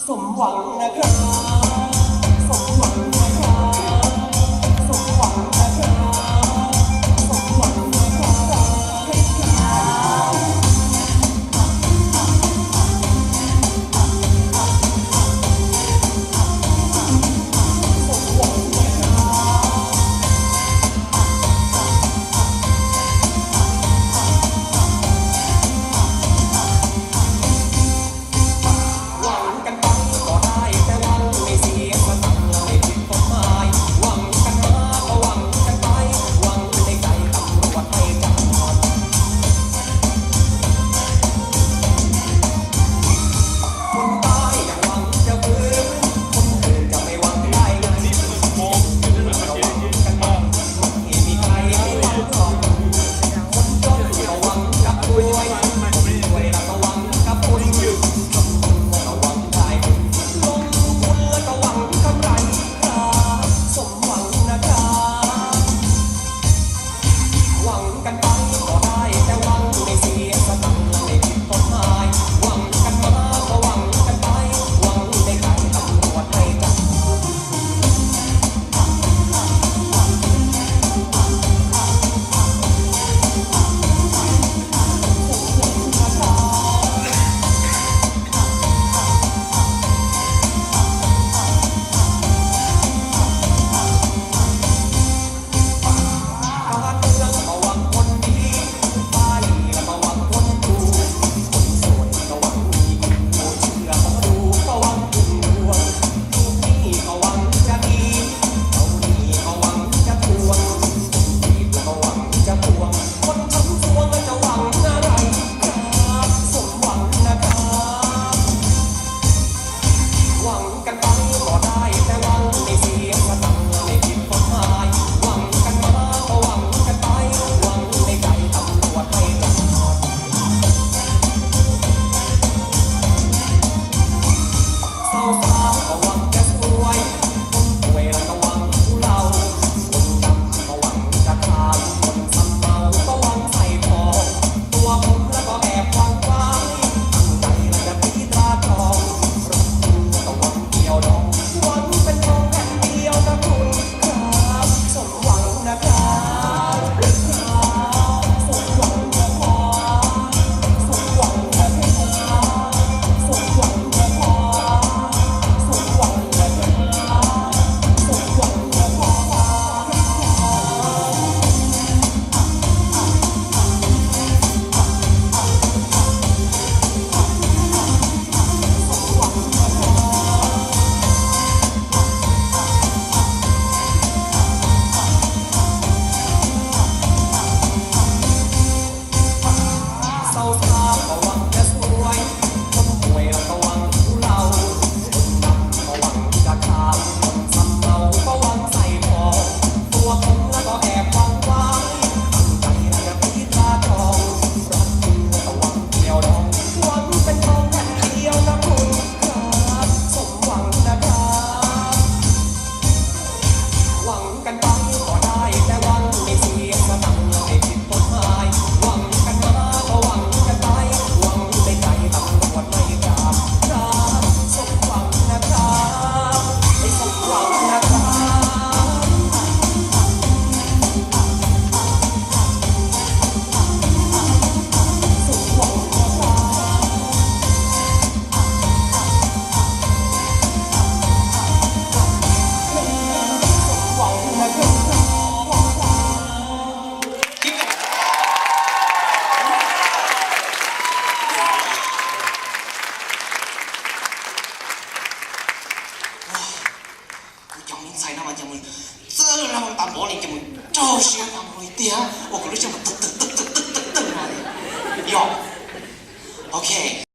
สมหวังนะครับสมหวังนะครับสมหวังนะครับสมหวังนะครับให้ครับสมหวังหวังกันไปก็ได้แต่หวังไม่เสียสตังค์ไม่ผิดกฎหมายหวังกันมาก็หวังกันไปหวังในใจตำรวจไม่จับคนตายอย่าหวังจะฟื้นคนอื่นจะไม่หวังได้เงินระวังกันบ้างไม่มีใครให้หวังหรอกคนจนระวังกับรวยรวยแล้วก็หวังกับคนระวังได้ลงทุนแล้วก็หวังกำไรครับสมหวังนะครับหวังกันไปก็ได้แต่หวังไม่เสียสตังค์ไม่ผิดกฎหมายหวังกันมาก็หวังกันไปหวังในใจตำรวจไม่จับการเมืองก็หวังคนดีไปแล้วก็หวังคนดูคนโสดก็หวังมีโอ้เชื่อก็ดูก็หวังพึ่งดวงลูกนี่ก็หวังจะดีเอานี่ก็หวังจะทวงดีก็หวังจะทวงคนทำทวงจะหวังอะไรครับสมหวังนะครับหวังกันไปก็ได้แต่หวังไม่เสียสตังค์ไม่ผิดกฎหมายหวังกันมาก็หวังกันไปหวังในใจตำรวจไม่จับสาวๆก็หวังจะสวยคนป่วยแล้วก็หวังผู้เฒ่าคนจำก็หวังจะขาวคนสำเมาก็หวังใส่ทองตัวผมแล้วก็แอบหวังไว้ตั้งใจแล้วจะตีตราทองรถคุณก็หวังเกี่ยวดองหวังเป็นทองแผ่นเดียวนะคุณครับสมหวังนะครับสมหวังนะครับสมหวังนะครับสมหวังนะครับสมหวังนะครับสมหวังนะครับสาวๆก็หวังจะสวยคนป่วยแล้วก็หวังผู้เฒ่าคนดำก็หวังจะขาวคนสำเมาก็หวังใส่ทองตัวผมแล้วก็แอบหวังไว้ตั้งใจแล้วจะตีตราทองรักจริงแล้วก็หวังเกี่ยวดองหวังเป็นทองแผ่นเดียวนะคุณครับสมหวังนะครับ หวังกันไปก็ได้แต่หวังไม่เสียสตังค์ไม่ผิดกฎหมายหวังกันมาก็หวังกันไปหวังในใจตำรวจไม่จับครับสมหวังนะครับให้สมหวังนะครับสมหวังนะครับหวังนะครับtrong những sai nó mà trong mình sơ ra một tầm bỏ lên trong mình cho xe tầm rồi tía ô cái lúc trong mình tức tức tức tức tức tức tức này, yo, ok.